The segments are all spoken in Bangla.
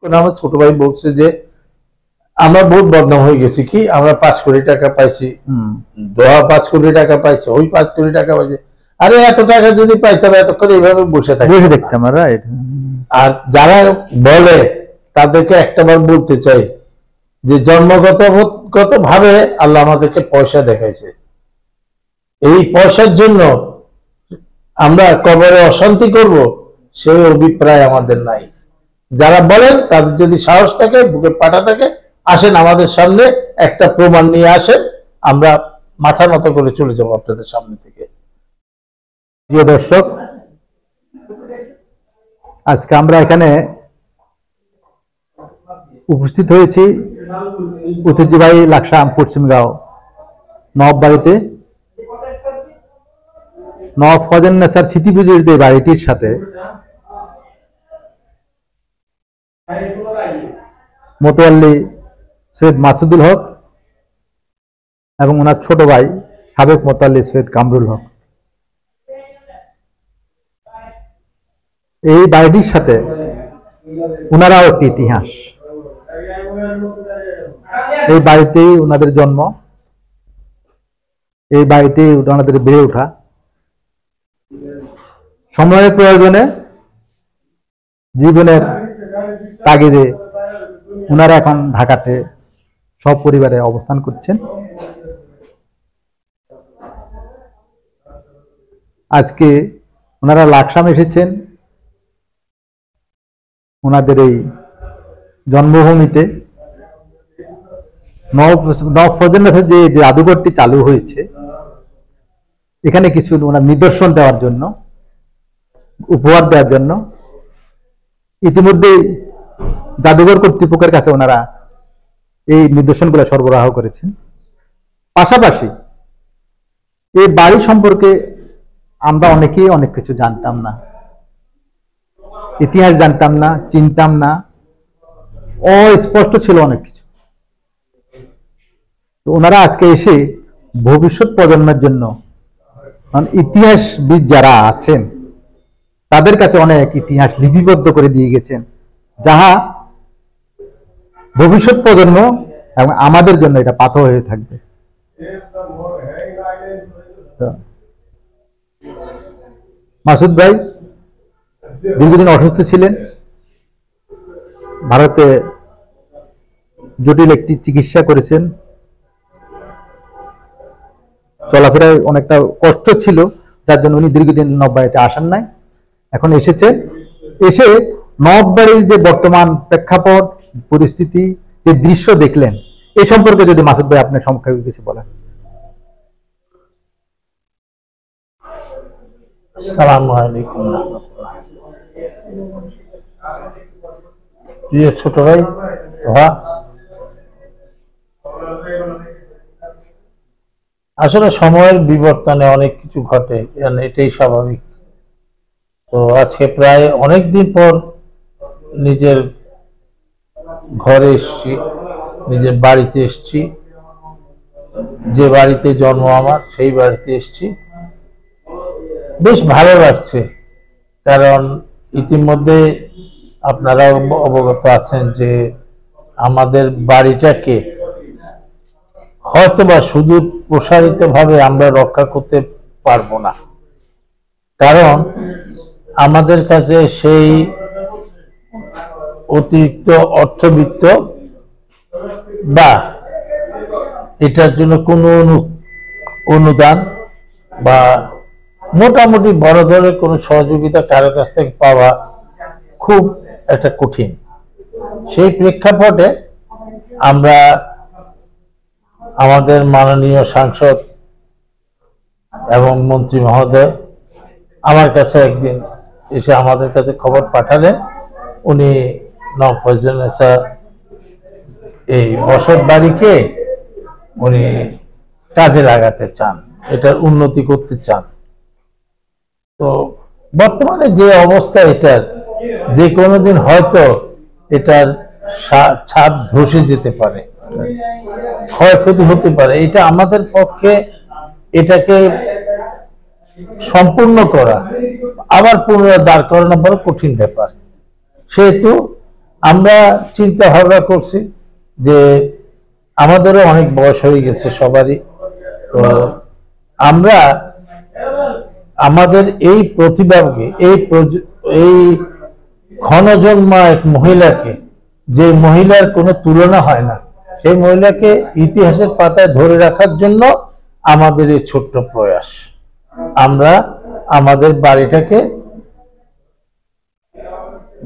আমার ছোট ভাই বলছে যে আমরা বহুত বদনাম হয়ে গেছি, কি আমরা 5 কোটি টাকা পাইছি, দোয়া 5 কোটি টাকা পাইছে, ওই 5 কোটি টাকা পাইছে। আরে এত টাকা যদি পাইতাম এতক্ষণ এইভাবে বসে দেখতাম। রাইট। আর যারা বলে তাদেরকে একটাবার বলতে চাই যে জন্মগত ভাবে আল্লাহ আমাদেরকে পয়সা দেখাইছে, এই পয়সার জন্য আমরা কবরে অশান্তি করব সেই অভিপ্রায় আমাদের নাই। যারা বলেন তাদের যদি সাহস থাকে, বুকে পাটা থাকে, আসেন আমাদের সামনে একটা প্রমাণ নিয়ে আসেন, আমরা মাথা নত করে চলে যাব আপনাদের সামনে থেকে। প্রিয় দর্শক, আজকে আমরা এখানে উপস্থিত হয়েছি ঐতিহ্যবাহী লাকসাম পশ্চিমগাঁও নবাব বাড়িতে। নবাব ফজলুন্নেছার স্মৃতি বিজড়িত এই বাড়িটির সাথে মোতোয়াল্লি সৈয়দ মাসুদুল হক এবং ওনার ছোট ভাই সাবেক মোতোয়াল্লি সৈয়দ কামরুল হক। এই বাড়িটির সাথে ওনারাও একটি ইতিহাস। এই বাড়িতেই ওনাদের জন্ম, এই বাড়িতেই ওনাদের বেড়ে ওঠা। সময়ের প্রয়োজনে, জীবনের তাগিদে ওনারা এখন ঢাকাতে সব পরিবারে অবস্থান করছেন। আজকে ওনারা লাকসাম এসেছেন ওনাদের এই জন্মভূমিতে। নবাব ফজলুন্নেছার যে জাদুঘরটি চালু হয়েছে, এখানে কিছু ওনার নিদর্শন দেওয়ার জন্য, উপহার দেওয়ার জন্য ইতিমধ্যে জাদুঘর কর্তৃপক্ষের কাছে ওনারা এই নিদর্শনগুলো সরবরাহ করেছেন। পাশাপাশি এই বাড়ি সম্পর্কে আমরা অনেকেই অনেক কিছু জানতাম না, ইতিহাস জানতাম না, চিনতাম না, অস্পষ্ট ছিল অনেক কিছু। তো ওনারা আজকে এসে ভবিষ্যৎ প্রজন্মের জন্য, ইতিহাসবিদ যারা আছেন তাদের কাছে অনেক ইতিহাস লিপিবদ্ধ করে দিয়ে গেছেন, যাহা ভবিষ্যৎ প্রজন্ম এবং আমাদের জন্য এটা পাথর হয়ে থাকবে। মাসুদ ভাই দীর্ঘদিন অসুস্থ ছিলেন, ভারতে জটিল একটি চিকিৎসা করেছেন, চলাফেরায় অনেকটা কষ্ট ছিল, যার জন্য উনি দীর্ঘদিন নবাব বাড়িতে আসেন নাই। এখন এসেছেন, এসে নবাব বাড়ির যে বর্তমান প্রেক্ষাপট, পরিস্থিতি, যে দৃশ্য দেখলেন, এ সম্পর্কে যদি মাসুদ ভাই আপনি সংক্ষেপে কিছু বলেন। আসসালামু আলাইকুম। প্রিয় ছোট ভাই, আসলে সময়ের বিবর্তনে অনেক কিছু ঘটে, এটাই স্বাভাবিক। তো আজকে প্রায় অনেকদিন পর নিজের ঘরে এসছি, নিজের বাড়িতে এসছি, যে বাড়িতে জন্ম আমার সেই বাড়িতে এসছি। বেশ ভালো লাগছে, কারণ ইতিমধ্যে আপনারা অবগত আছেন যে আমাদের বাড়িটাকে হয়তোবা শুধু প্রসারিত ভাবে আমরা রক্ষা করতে পারবো না, কারণ আমাদের কাছে সেই অতিরিক্ত অর্থবিত্ত বা এটার জন্য কোনো অনুদান বা মোটামুটি বড় ধরনের কোনো সহযোগিতা কারো কাছ থেকে পাওয়া খুব একটা কঠিন। সেই প্রেক্ষাপটে আমরা আমাদের মাননীয় সাংসদ এবং মন্ত্রী মহোদয় আমার কাছে একদিন এসে আমাদের কাছে খবর পাঠালেন, উনি নবাব ফজলুন্নেছা এই বসত বাড়িকে উনি কাজে লাগাতে চান, এটার উন্নতি করতে চান। তো বর্তমানে যে অবস্থা, এটার যে কোনোদিন হয়তো এটার ছাদ ধসে যেতে পারে, ক্ষয়ক্ষতি হতে পারে। এটা আমাদের পক্ষে এটাকে সম্পূর্ণ করা, আবার পুনরায় দাঁড় করানো বড় কঠিন ব্যাপার। সেহেতু আমরা চিন্তা ভাবনা করছি যে আমাদেরও অনেক বয়স হয়ে গেছে সবারই, তো আমরা আমাদের এই প্রতিভাকে এই ক্ষণজন্মা এক মহিলাকে, যে মহিলার কোনো তুলনা হয় না, সেই মহিলাকে ইতিহাসের পাতায় ধরে রাখার জন্য আমাদের এই ছোট্ট প্রয়াস। আমরা আমাদের বাড়িটাকে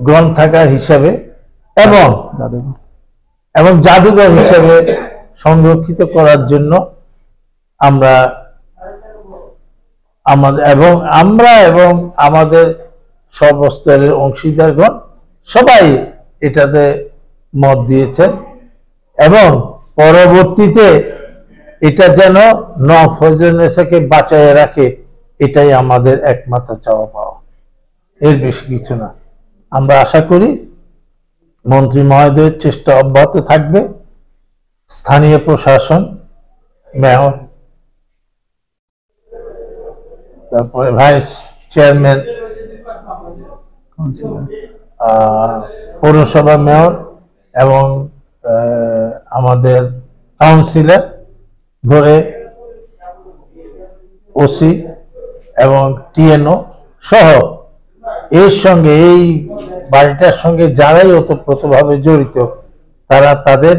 গ্রন্থাগার হিসাবে এবং জাদুঘর হিসাবে সংরক্ষিত করার জন্য আমরা আমাদের সর্বস্তরের অংশীদারগণ সবাই এটাতে মত দিয়েছেন, এবং পরবর্তীতে এটা যেন ফজলুন্নেসাকে বাঁচায় রাখে, এটাই আমাদের একমাত্র চাওয়া পাওয়া, এর বেশি কিছু না। আমরা আশা করি মন্ত্রী মহোদয়ের চেষ্টা অব্যাহত থাকবে, স্থানীয় প্রশাসন, মেয়র, তারপরে ভাইস চেয়ারম্যান, পৌরসভা মেয়র এবং আমাদের কাউন্সিলর ধরে ওসি এবং টিএনও সহ এর সঙ্গে, এই বাড়িটার সঙ্গে যারাই ওতপ্রোতভাবে জড়িত, তারা তাদের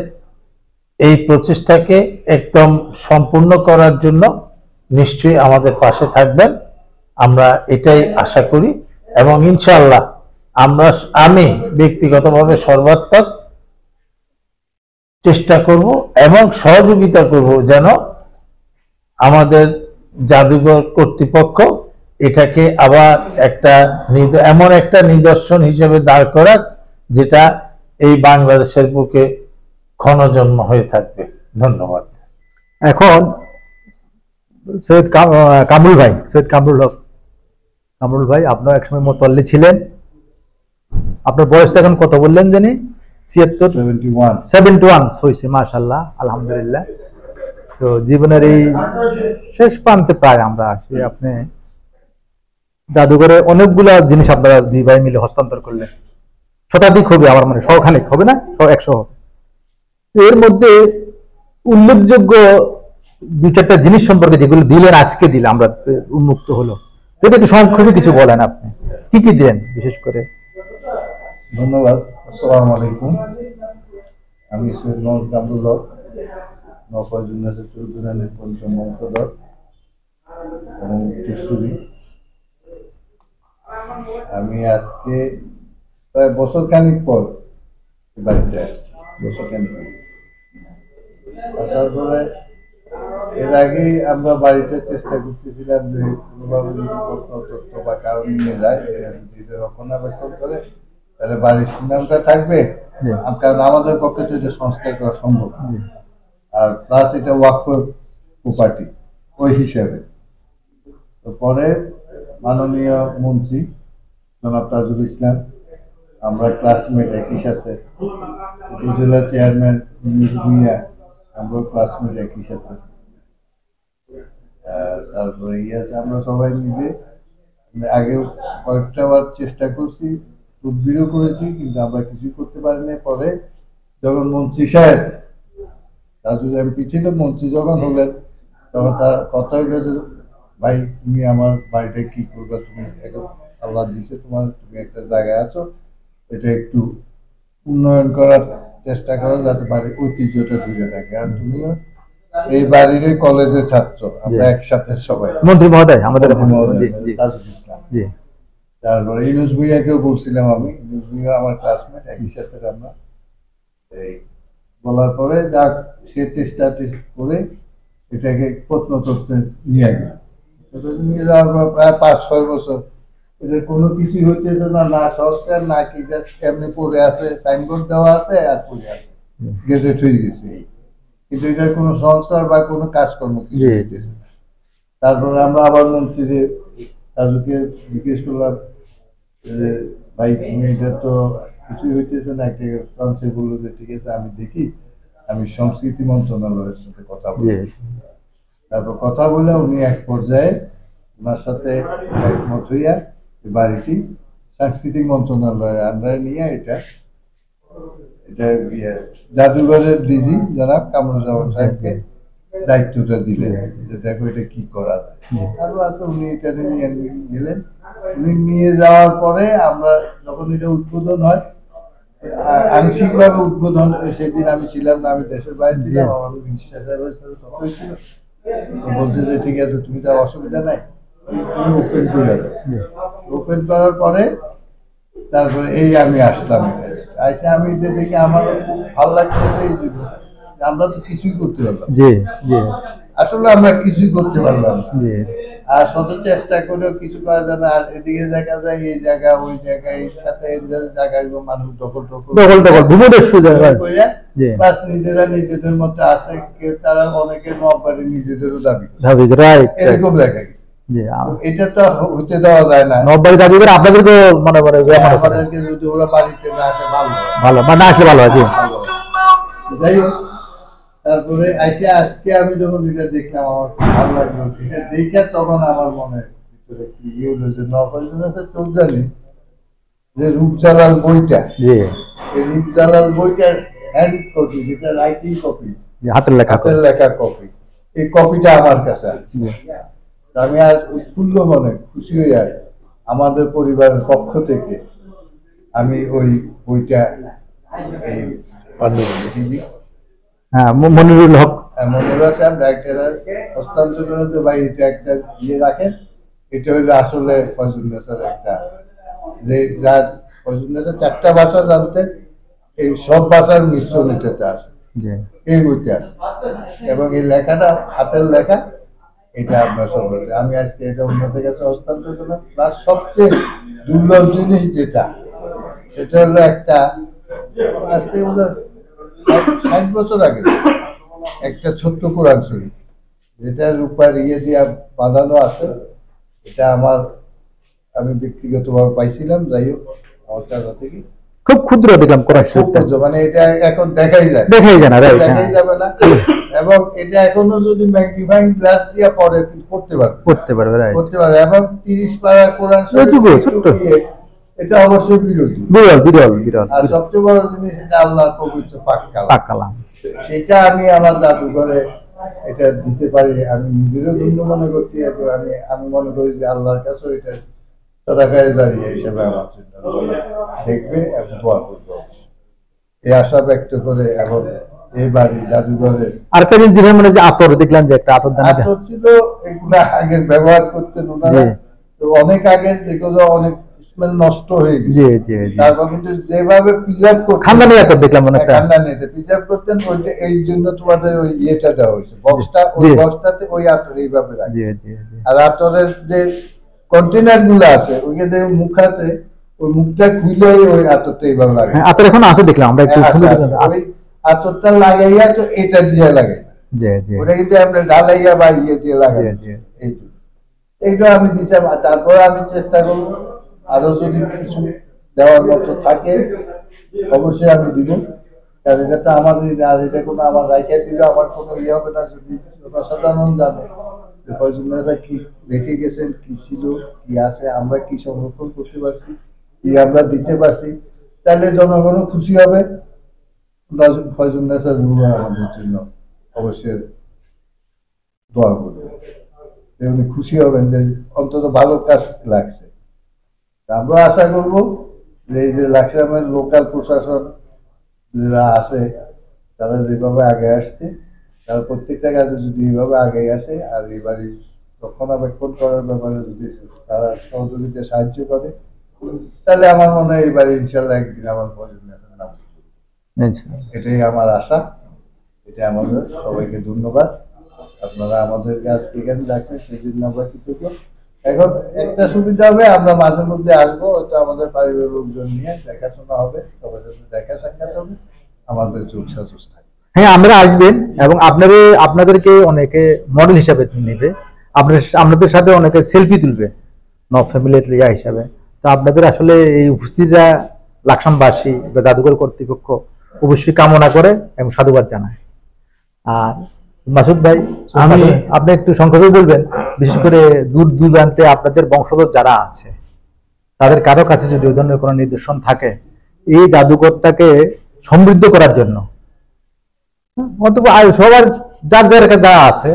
এই প্রচেষ্টাকে একদম সম্পূর্ণ করার জন্য নিশ্চয়ই আমাদের পাশে থাকবেন, আমরা এটাই আশা করি। এবং ইনশাআল্লাহ আমি ব্যক্তিগতভাবে সর্বাত্মক চেষ্টা করব এবং সহযোগিতা করব যেন আমাদের জাদুঘর কর্তৃপক্ষ এটাকে আবার এমন একটা নিদর্শন হিসেবে দাঁড় করাক, যেটা এই বাংলাদেশের বুকে ক্ষণজন্ম হয়ে থাকবে। ধন্যবাদ। এখন সৈয়দ কামরুল ভাই, আপনার একসময় মোতাল্লি ছিলেন, আপনার বয়সটা এখন কত বললেন জানি? 71 হয়েছে, মাশাআল্লাহ, আলহামদুলিল্লাহ। তো জীবনের এই শেষ প্রান্তে প্রায় আমরা আসি। আপনি জাদুঘরে অনেকগুলা জিনিস আপনারা দুই ভাই মিলে হস্তান্তর করলেন, শতাধিক হবে আমার মনে, শখানেক হবে না, 100 হবে। এর মধ্যে উল্লেখযোগ্য দুই চারটা জিনিস সম্পর্কে যেগুলো দিলেন, আজকে দিলে আমরা উন্মুক্ত হলো, এটা একটু সংক্ষেপে কিছু বলেন, আপনি কি কি দিলেন বিশেষ করে? ধন্যবাদ। আসসালামু আলাইকুম। আমি সৈয়দ মোহাম্মদ কামরুল হক, ফজলুন্নেসা চৌধুরানীর পঞ্চম বংশধর এবং উত্তরসূরি। আমি আজকে প্রায় বছর খানিক পর বাড়িতে আসছি, আসার পরে এর আগে আমরা বাড়িতে চেষ্টা করতেছিলাম যে কোনোভাবে যদি তথ্য বা কারণ নিয়ে যায়, যদি রক্ষণাবেক্ষণ করে, তাহলে বাড়ির সুনামটা থাকবে, কারণ আমাদের পক্ষে তো এটা সংস্কার করা সম্ভব, আর প্লাস এটা ওয়াকফ প্রপার্টি ওই হিসেবে। তো পরে মাননীয় মন্ত্রী জনাব তাজুল ইসলাম, আমরা ক্লাসমেট একই সাথে, উপজেলা চেয়ারম্যান ভূঁইয়া, আমরা ক্লাসমেট একই সাথে, তারপরে আমরা সবাই মিলে আগেও কয়েকটা বার চেষ্টা করছি, তদবিরও করেছি, কিন্তু আমরা কিছুই করতে পারিনি। পরে যখন মন্ত্রী সাহেব, তাজুল এমপি ছিল, মন্ত্রী যখন হলেন, তখন তার কথা হইল যে ভাই তুমি আমার বাড়িটা কি করবে, তুমি আল্লাহ দিছে তোমার, তুমি একটা জায়গায় আছো, এটা একটু উন্নয়ন করার চেষ্টা করো যাতে বাড়ির ঐতিহ্যটা ধরে থাকে, আর তুমিও এই বাড়ির কলেজের ছাত্র, আমরা একসাথে সবাই, মন্ত্রী মহোদয় আমাদের তাজুল ইসলাম। তারপরে ইউনুস ভুঁইয়াকেও বলছিলাম, আমি ইউনুস ভুঁইয়া আমার ক্লাসমেট, একই সাথে আমরা এই বলার পরে যা সে চেষ্টা করে এটাকে প্রত্নতত্ত্বে নিয়ে গেল। নিয়ে যাওয়ার পর প্রায় 5-6 বছর এদের কোনো কিছুই হইতেছে না, না সংস্কার না কি, জাস্ট এমনি পড়ে আছে, সাইনবোর্ড দেওয়া আছে আর পড়ে আছে, গেজেট হয়ে গেছে, কিন্তু এটার কোনো সংস্কার বা কোনো কাজকর্ম কিছু হইতেছে না। তারপরে আমরা আবার মন্ত্রী তাজুকে জিজ্ঞেস করলাম যে ভাই তুমি এটা তো কিছুই হইতেছে না, একটা কনসে বললো যে ঠিক আছে আমি দেখি, আমি সংস্কৃতি মন্ত্রণালয়ের সাথে কথা বলি। তারপর কথা বলে উনি এক পর্যায়ে ওনার সাথে একমত হইয়া বাড়িটি সাংস্কৃতিক মন্ত্রণালয়ের আন্ডারে নিয়ে এটা এটা জাদুঘরের ডিজি জনাব কামরুজ্জামান সাহেবকে দায়িত্বটা দিলেন যে দেখো এটা কি করা যায়। আরো আছে, উনি এটা নিয়ে গেলেন। উনি নিয়ে যাওয়ার পরে আমরা যখন এটা উদ্বোধন হয়, আংশিকভাবে উদ্বোধন, সেদিন আমি ছিলাম না, আমি দেশের বাইরে ছিলাম, আমার মিনিস্টার সাহেবের সাথে কথা হয়েছিল। বলছে যে ঠিক আছে, তুমি তো অসুবিধা নাই, তুমি ওপেন করে দাও। ওপেন করার পরে তারপরে এই আমি আসলাম এখানে। আইসে আমি যে দেখি আমার ভালো লাগছে যে এই জন্য আমরা তো কিছুই করতে পারলাম না। জি জি আসলে আমরা কিছুই করতে পারলাম না। জি আর শত চেষ্টা করেও কিছু করা যায় না। আর এদিকে দেখা যায় এই জায়গা ওই জায়গায় এর সাথে জায়গাগুলো মানুষ দখল বিপদের সুযোগ হয়। কইরা জি। বাস নিজেরা নিজেদের মধ্যে আছে, কেউ তারা অনেকে নবাড়ি নিজেদেরও দাবি করে। ভাবি রাইট এরকম দেখা গেছে। জি এটা তো হতে দেওয়া যায় না। নববাড়ি দাবি করে আপনাদেরকে মনে করে আমাদেরকে যদি ওরা বাড়িতে না আসে ভালো হয়। ভালো মানে না আসলে ভালো হয়। জি ভালো হয়। যাই হোক, তারপরে আইসে আজকে আমি যখন এটা দেখলাম আমার খুব ভালো লাগলো। এটা দেখে তখন আমার মনে ভিতরে কি ইয়ে হলো যে নফজুল আছে চোখ জানি যে রূপজালাল বইটা, জি এই রূপজালাল বইটার হ্যান্ড কপি, যেটা রাইটিং কপি, হাতের লেখা হাতের লেখা কপি, এই কপিটা আমার কাছে আছে। জি আমি আজ উৎফুল্ল মনে খুশি হয়ে আর আমাদের পরিবারের পক্ষ থেকে আমি ওই বইটা এই হ্যাঁ মনিরুল হক মনিরুল সাহেব ডাইরেক্টর হস্তান্তর করে যে ভাই এটা একটা দিয়ে রাখেন। এটা হইলো আসলে ফয়জুন্নেসার একটা, যে যার ফয়জুন্নেসার 4টা ভাষা জানতেন, এই সব ভাষার মিশ্রণ এটাতে আছে, জি এই বইটা। এবং এই লেখাটা হাতের লেখা, এটা আপনার সম্পর্কে আমি আজকে এটা অন্যদের কাছে হস্তান্তর করলাম। প্লাস সবচেয়ে দুর্লভ জিনিস যেটা, সেটা হলো একটা আজ থেকে বোধ হয় 60 বছর আগে একটা ছোট্ট কোরআন শরীফ, যেটা রূপার ইয়ে দিয়া বাঁধানো আছে। এটা আমি ব্যক্তিগতভাবে পাইছিলাম। যাই হোক, আমার কাছে থেকে খুব ক্ষুদ্র দেখলাম কোরআন শরীফটা, মানে এটা এখন দেখাই যায় না রাইট দেখাই যাবে না। এবং এটা এখনো যদি ম্যাগনিফাইং গ্লাস দিয়ে পড়ে পড়তে পারবে রাইট করতে পারবে। এবং 30 পারা কোরআন শরীফ ছোট্ট, এটা অবশ্যই বিরোধী, বিরল আর সবচেয়ে বড় জিনিস এটা আল্লাহর পবিত্র পাক কালাম। সেটা আমি আমার জাদুঘরে এটা দিতে পারি, আমি নিজেরও ধন্য মনে করছি। আমি মনে করি যে আল্লাহর কাছেও এটা সাদাকায়ে জারিয়া হিসেবে আমার জন্য দেখবে এবং দোয়া করবে। এই আশা ব্যক্ত করে এখন এই বাড়ি জাদুঘরে আরেকটা জিনিস দেখলাম, মানে যে আতর দেখলাম, যে একটা আতর দানা আতর ছিল, এগুলা আগের ব্যবহার করতেন ওনারা। তো অনেক আগের যেগুলো অনেক স্মেল নষ্ট হয়ে গেছে। জি জি জি তারপর কিন্তু যেভাবে প্রিজার্ভ করতেন, খানদানি আতর দেখলাম অনেকটা, খানদানিতে প্রিজার্ভ করতেন, ওইটা এই জন্য তোমাদের ওই ইয়েটা দেওয়া হয়েছে, বক্সটা, ওই বক্সটাতে ওই আতর এইভাবে রাখে। জি জি জি আর আতরের যে কন্টেনার গুলো আছে, ওইখানে মুখ আছে, ওই মুখটা খুলে ওই আতরটা এইভাবে লাগে। হ্যাঁ আতর এখন আছে দেখলাম আমরা একটু সুন্দর ওই আতরটা লাগাইয়া তো এটা দিয়ে লাগাই না, জি জি ওটা কিন্তু আমরা ঢালাইয়া বা ইয়ে দিয়ে লাগাই। জি এইটা আমি দিচ্ছিলাম। তারপরে আমি চেষ্টা করবো আরো যদি কিছু দেওয়ার মতো থাকে অবশ্যই আমি দিব। কারণ এটা তো আমাদের, আর এটা কোনো আমার রাইখা দিলে আমার কোনো ইয়ে হবে না। যদি জনসাধারণ জানে যে ফয়জুন্নেসা কি রেখে গেছেন, কি ছিল, কি আছে, আমরা কি সংরক্ষণ করতে পারছি, কি আমরা দিতে পারছি, তাহলে জনগণও খুশি হবে। ফয়জুন্নেসার রুহ আমাদের জন্য অবশ্যই দোয়া করবে, উনি খুশি হবেন যে অন্তত ভালো কাজ লাগছে। আমরা আশা করবো যে এই যে লাকসামের লোকাল প্রশাসন যারা আছে, তারা যেভাবে আগে আসছে, তারা প্রত্যেকটা কাজে যদি এইভাবে আগে আসে আর এই বাড়ির রক্ষণাবেক্ষণ করার ব্যাপারে যদি তারা সহযোগিতা সাহায্য করে, তাহলে আমার মনে হয় এই বাড়ি ইনশাল্লাহ একদিন আমার ফয়জুন্নেসার নাম, এটাই আমার আশা। এটা আমাদের সবাইকে ধন্যবাদ। আপনারা আমাদেরকে আজকে এখানে ডাকছেন, সেই জন্য আমরা কৃতজ্ঞ। এখন একটা সুবিধা হবে, আমরা মাঝে মধ্যে আসবো, হয়তো আমাদের পরিবারের লোকজন নিয়ে দেখাশোনা হবে, সবার সাথে দেখা সাক্ষাৎ হবে, আমাদের যোগ সাজস থাকবে। হ্যাঁ আমরা আসবেন, এবং আপনাদেরকে অনেকে মডেল হিসাবে নেবে, আপনাদের সাথে অনেকে সেলফি তুলবে নব ফ্যামিলির ইয়া হিসাবে। তো আপনাদের আসলে এই উপস্থিতিটা লাকসামবাসী বা জাদুঘর কর্তৃপক্ষ অবশ্যই কামনা করে এবং সাধুবাদ জানায়। আর মাসুদ ভাই, আপনি একটু সংক্ষেপে বলবেন, বিশেষ করে দূর দূরান্তে আপনাদের বংশধর যারা আছে, তাদের কারো কাছে যদি ওই ধরনের কোনো নিদর্শন থাকে, এই জাদুঘরটাকে সমৃদ্ধ করার জন্য, অন্তত সবার যার যার কাছে যা আছে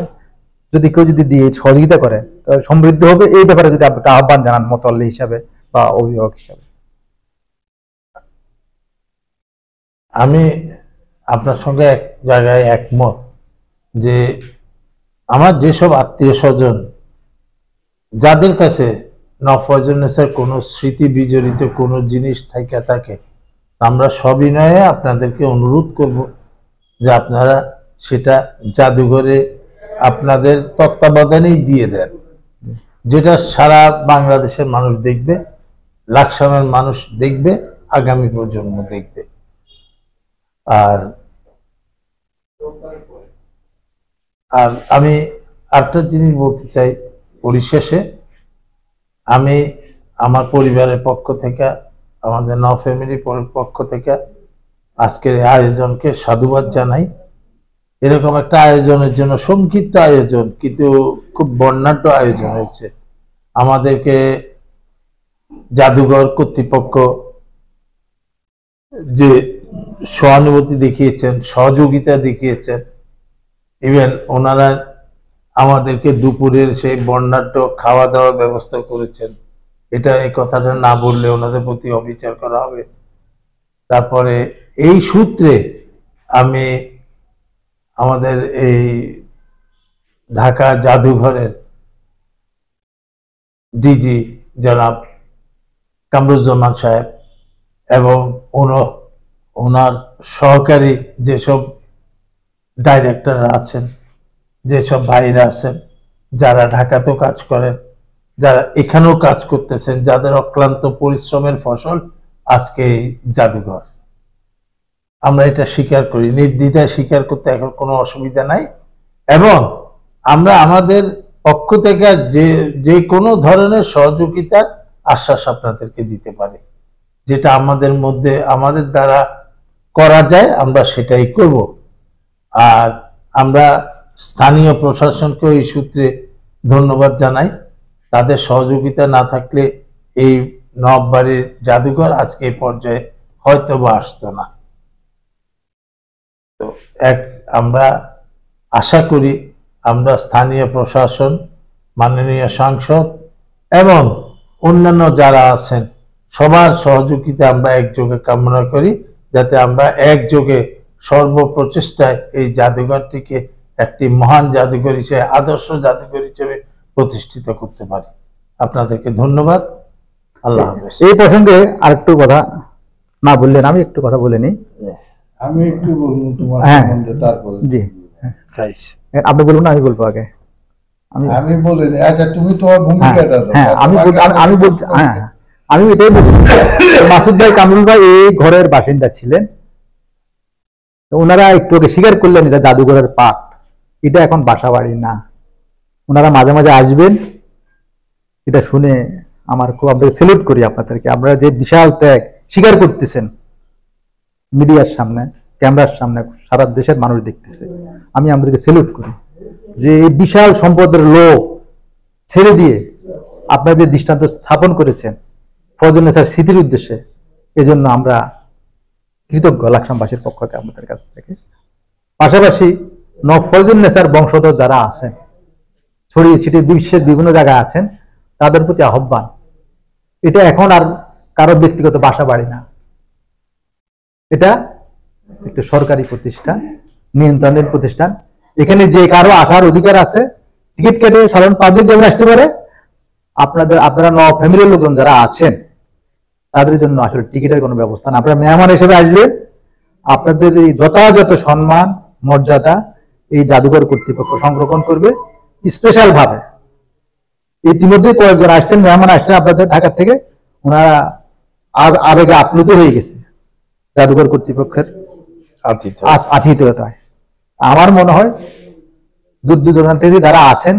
যদি কেউ যদি দিয়ে সহযোগিতা করে তাহলে সমৃদ্ধ হবে। এই ব্যাপারে যদি আপনি আহ্বান জানান মতোয়াল্লি হিসাবে বা অভিভাবক হিসাবে। আমি আপনার সঙ্গে এক জায়গায় একমত যে আমার যেসব আত্মীয় স্বজন যাদের কাছে নফরজনেসের কোনো স্মৃতি বিজড়িত কোনো জিনিস থাকে, আমরা সবিনয়ে আপনাদেরকে অনুরোধ করব যে আপনারা সেটা জাদুঘরে আপনাদের তত্ত্বাবধানেই দিয়ে দেন, যেটা সারা বাংলাদেশের মানুষ দেখবে, লাকসামের মানুষ দেখবে, আগামী প্রজন্ম দেখবে। আর আর আমি আরেকটা জিনিস বলতে চাই পরিশেষে, আমি আমার পরিবারের পক্ষ থেকে, আমাদের ফ্যামিলির পক্ষ থেকে আজকের এই আয়োজনকে সাধুবাদ জানাই। এরকম একটা আয়োজনের জন্য, সংক্ষিপ্ত আয়োজন কিন্তু খুব বর্ণাঢ্য আয়োজন হয়েছে। আমাদেরকে জাদুঘর কর্তৃপক্ষ যে সহানুভূতি দেখিয়েছেন, সহযোগিতা দেখিয়েছেন, ইভেন ওনারা আমাদেরকে দুপুরের সেই বর্ণাঢ্য খাওয়া দাওয়ার ব্যবস্থা করেছেন, এটা এই কথাটা না বললে ওনাদের প্রতি অবিচার করা হবে। তারপরে এই সূত্রে আমি আমাদের এই ঢাকা জাদুঘরের ডিজি জনাব কামরুজ্জামান সাহেব এবং ওনার সহকারী যেসব ডাইরেক্টররা আছেন, যেসব ভাইরা আছেন, যারা ঢাকাতেও কাজ করেন, যারা এখানেও কাজ করতেছেন, যাদের অক্লান্ত পরিশ্রমের ফসল আজকে এই জাদুঘর, আমরা এটা স্বীকার করি, নির্দ্বিধায় স্বীকার করতে এখন কোনো অসুবিধা নাই। এবং আমরা আমাদের পক্ষ থেকে যে কোনো ধরনের সহযোগিতার আশ্বাস আপনাদেরকে দিতে পারি, যেটা আমাদের মধ্যে আমাদের দ্বারা করা যায় আমরা সেটাই করব। আর আমরা স্থানীয় প্রশাসনকে এই সূত্রে ধন্যবাদ জানাই, তাদের সহযোগিতা না থাকলে এই নবাববাড়ির জাদুঘর আজকে এই পর্যায়ে হয়তো বা আসতো না। তো আমরা আশা করি আমরা স্থানীয় প্রশাসন, মাননীয় সাংসদ এবং অন্যান্য যারা আছেন সবার সহযোগিতা আমরা একযোগে কামনা করি, যাতে আমরা একযোগে সর্বপ্রচেষ্টায় এই জাদুঘরটিকে একটি মহান জাদুঘর হিসেবে, আদর্শ জাদুঘর হিসেবে প্রতিষ্ঠিত করতে পারি। আপনাদেরকে ধন্যবাদ। আল্লাহ হাফেজ। এই প্রসঙ্গে আরেকটু কথা না বললেন, আমি একটু কথা বলে নিই। আমি একটু বলবো তোমার হ্যাঁ। সম্বন্ধে, তারপরে জি, গাইস, আপনি বলুন না আমি বলবো আগে? আমি বলে দিই। আচ্ছা, তুমি তোমার ভূমিকাটা দাও। হ্যাঁ, আমি বলছি, হ্যাঁ আমি এটাই বলছি। মাসুদ ভাই, কামরুল ভাই এই ঘরের বাসিন্দা ছিলেন, তো ওনারা একটু আগে স্বীকার করলেন এটা জাদুঘরের পার্ট, এটা এখন বাসা বাড়ি না। ওনারা মাঝে মাঝে আসবেন, এটা শুনে আমার খুব, আপনাকে সেলুট করি আপনাদেরকে। আপনারা যে বিশাল ত্যাগ স্বীকার করতেছেন মিডিয়ার সামনে, ক্যামেরার সামনে, সারা দেশের মানুষ দেখতেছে, আমি আমাদেরকে সেলুট করি যে এই বিশাল সম্পদের লোভ ছেড়ে দিয়ে আপনাদের দৃষ্টান্ত স্থাপন করেছেন ফজলনেসার স্মৃতির উদ্দেশ্যে। এজন্য আমরা কৃতজ্ঞ লাকসামবাসীর পক্ষ থেকে, আমাদের কাছ থেকে। পাশাপাশি ফজলনেসার বংশধর যারা আছেন, ছড়িয়ে ছিটিয়ে বিশ্বের বিভিন্ন জায়গায় আছেন, তাদের প্রতি আহ্বান, এটা এখন আর কারো ব্যক্তিগত বাসা বাড়ি না, এটা একটা সরকারি প্রতিষ্ঠান, নিয়ন্ত্রণের প্রতিষ্ঠান। এখানে যে কারো আসার অধিকার আছে, টিকিট কেটে সাধারণ পাবলিক যেমন আসতে পারে, আপনারা ফ্যামিলির লোকজন যারা আছেন তাদের জন্য আসলে টিকিটের কোনো ব্যবস্থা না। আপনারা মেহমান হিসেবে আসবেন, আপনাদের এই যথাযথ সম্মান মর্যাদা এই জাদুঘর কর্তৃপক্ষ সংরক্ষণ করবে স্পেশাল ভাবে। ইতিমধ্যে কয়েকজন আসছেন, মেহমান আসছেন আপনাদের ঢাকা থেকে, ওনারা আবেগে আপ্লুত হয়ে গেছে জাদুঘর কর্তৃপক্ষের আতিথেয়তায়। আমার মনে হয় দূর দূরান্ত থেকে যারা আছেন,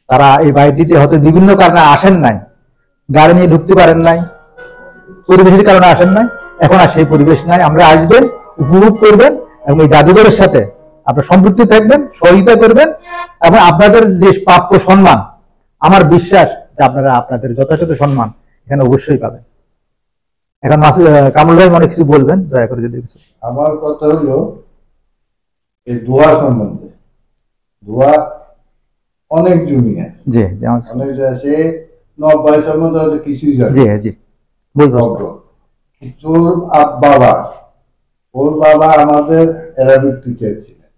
তারা এই বাড়িটিতে হয়তো বিভিন্ন কারণে আসেন নাই, গাড়ি নিয়ে ঢুকতে পারেন নাই, পরিবেশের কারণে আসেন নাই, এখন আর সেই পরিবেশ নাই। আমরা আসবেন, উপভোগ করবেন এবং এই জাদুঘরের সাথে আপনারা সম্পৃক্ত থাকবেন, সহযোগিতা করবেন এবং আপনাদের যে প্রাপ্য সম্মান, আমার বিশ্বাস যে আপনারা আপনাদের যথাযথ সম্মান এখানে অবশ্যই পাবেন। এখন কামরুল ভাই অনেক কিছু বলবেন, দয়া করে যদি কিছু। আমার কথা হলো এই দোয়া সম্বন্ধে। দোয়া অনেক জুনিয়র, জি জি অনেক আছে, 90 সম্বন্ধে হয়তো কিছুই জানে জি জি বুঝবো। কিন্তু বাবা, ওর বাবা আমাদের অ্যারাবিক টিচার ছিলেন,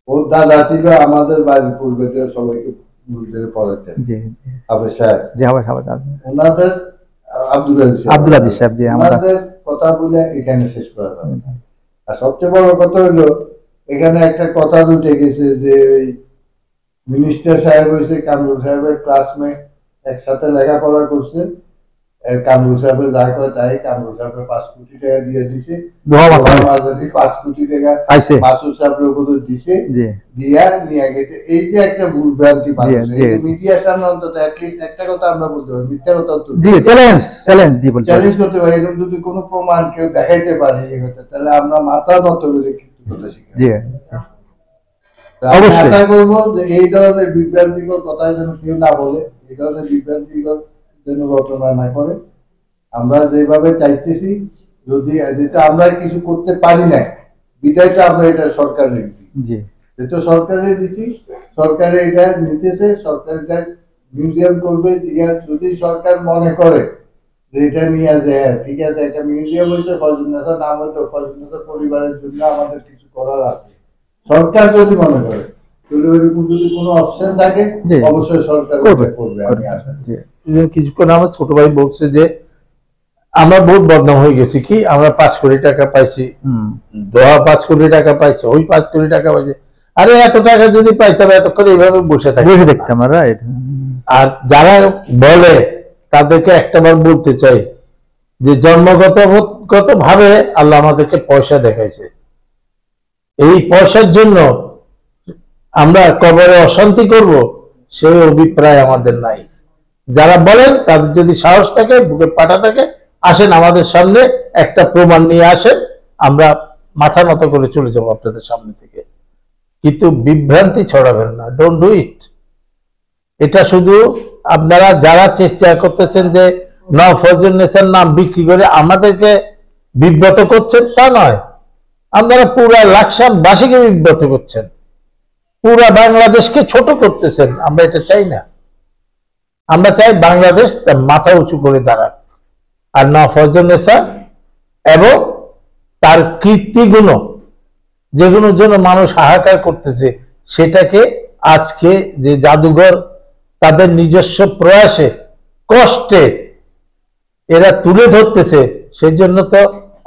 ওর দাদা ছিল আমাদের বাড়ির পূর্বে সবাইকে পড়াতেন, জি জি আবে সাহেব, জি আবার খাবার ওনাদের আব্দুল আজিজ সাহেব, জি আমাদের কথা বলে এখানে শেষ করা যাবে না। আর সবচেয়ে বড় কথা হলো এখানে একটা কথা উঠে গেছে যে মিনিস্টার সাহেব হয়েছে কামরুল সাহেবের ক্লাসমেট, একসাথে লেখাপড়া করছে। কামরুল সাহেবের যা কয় তাই, কামরুল সাহেবের 5 কোটি টাকা দিয়ে দিছে, 5 কোটি টাকা মাসুদ সাহেবের উপরে দিছে, দিয়া নিয়ে গেছে। এই যে একটা ভুল ভ্রান্তি মিডিয়ার সামনে অন্তত অ্যাটলিস্ট একটা কথা আমরা বলতে পারি, মিথ্যা কথা তো চ্যালেঞ্জ করতে পারি। এরকম যদি কোনো প্রমাণ কেউ দেখাইতে পারে এই কথা, তাহলে আমরা মাথা নত করে কিন্তু কথা শিখি। আশা করবো যে এই ধরনের বিভ্রান্তিকর কথা যেন কেউ না বলে, এই ধরনের বিভ্রান্তিকর যেন ঘটনা না করে। আমরা যেভাবে চাইতেছি, যদি যেটা আমরা কিছু করতে পারি না, বিদায় তো আমরা এটা সরকারের যেহেতু সরকারের দিছি, সরকারে এটা নিতেছে, সরকার এটা মিউজিয়াম করবে। যদি সরকার মনে করে যে এটা নিয়ে যায় ঠিক আছে, একটা মিউজিয়াম হয়েছে ফজলুন্নেসা নাম হইতো, ফজলুন্নেসা পরিবারের জন্য আমাদের কিছু করার আছে, সরকার যদি মনে করে, যদি কোনো অপশন থাকে অবশ্যই সরকার করবে। আমি আশা কিছুক্ষণ আমার ছোট ভাই বলছে যে আমরা বহুত বদনাম হয়ে গেছি, কি আমরা 5 কোটি টাকা পাইছি, দোয়া 5 কোটি টাকা পাইছে, ওই 5 কোটি টাকা পাইছে। আরে এত টাকা যদি পাইতাম এতক্ষণ এইভাবে বসে দেখতাম। আর যারা বলে তাদেরকে একটাবার বলতে চাই যে জন্মগত ভাবে আল্লাহ আমাদেরকে পয়সা দেখাইছে, এই পয়সার জন্য আমরা কবরে অশান্তি করব সেই অভিপ্রায় আমাদের নাই। যারা বলেন তাদের যদি সাহস থাকে, বুকে পাটা থাকে, আসেন আমাদের সামনে একটা প্রমাণ নিয়ে আসেন, আমরা মাথা নত করে চলে যাব আপনাদের সামনে থেকে। কিন্তু বিভ্রান্তি ছড়াবেন না, ডোন্ট ডু ইট। এটা শুধু আপনারা যারা চেষ্টা করতেছেন যে ফজলুন্নেসার নাম বিক্রি করে আমাদেরকে বিব্রত করছেন, তা নয়। আপনারা পুরা লাকসামবাসীকে বিব্রত করছেন, পুরা বাংলাদেশকে ছোট করতেছেন। আমরা এটা চাই না। আমরা চাই বাংলাদেশ তার মাথা উঁচু করে দাঁড়াক, আর ফজলুন্নেসা এবং তার কীর্তিগুণ, যেগুলোর জন্য মানুষ হাহাকার করতেছে, সেটাকে আজকে যে জাদুঘর তাদের নিজস্ব প্রয়াসে কষ্টে এরা তুলে ধরতেছে, সেই জন্য তো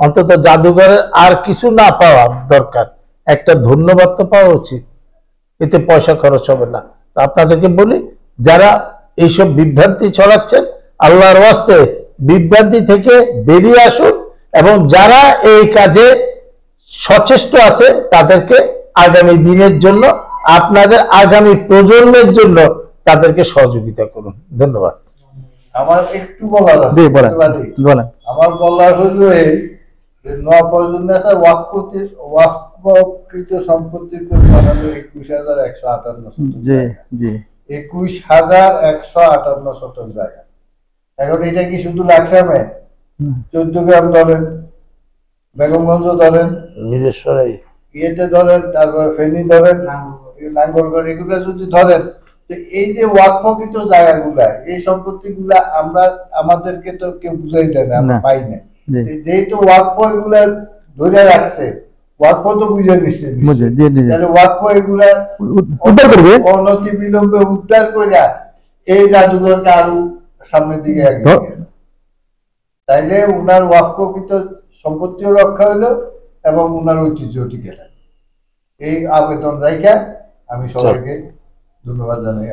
অন্তত জাদুঘরের আর কিছু না পাওয়া দরকার, একটা ধন্যবাদ তো পাওয়া উচিত। এতে পয়সা খরচ হবে না। আপনাদেরকে বলি, যারা এইসব বিভ্রান্তি ছড়াচ্ছেন, আল্লাহর ওয়াস্তে বিভ্রান্তি থেকে বেরিয়ে আসুন, এবং যারা এই কাজে সচেষ্ট আছে তাদেরকে আগামী দিনের জন্য, আপনাদের আগামী প্রজন্মের জন্য তাদেরকে সহযোগিতা করুন। ধন্যবাদ। আমার একটু বলার আছে, আমার বলার হলো এই যে ফজলুন্নেসা ওয়াকফকৃত সম্পত্তির পরিমাণ হলো 21,158 শতক জায়গা। এখন এটা কি শুধু লাকসামে? 14 গ্রাম ধরেন, বেগমগঞ্জ ধরেন, মিরেশ্বরাই ইয়েতে ধরেন, তারপরে ফেনী ধরেন, নাঙ্গলগড়, এগুলো যদি ধরেন, এই যে ওয়াকফকৃত জায়গাগুলা, এই সম্পত্তিগুলা আমরা আমাদেরকে তো কেউ বুঝাই দেয় না, আমরা পাই না। যেহেতু ওয়াকফ এগুলা ধরে রাখছে, ওয়াকফ তো বুঝে নিচ্ছে, তাহলে ওয়াকফ এগুলা উদ্ধার করবে, অনতি বিলম্বে উদ্ধার করে এই জাদুঘরকে আরো সামনের দিকে তাইলে উনার ওয়াকফকৃত সম্পত্তিও রক্ষা হইলো এবং উনার ঐতিহ্য টিকে থাকে। এই আবেদন রাইখা আমি সবাইকে ধন্যবাদ জানাই।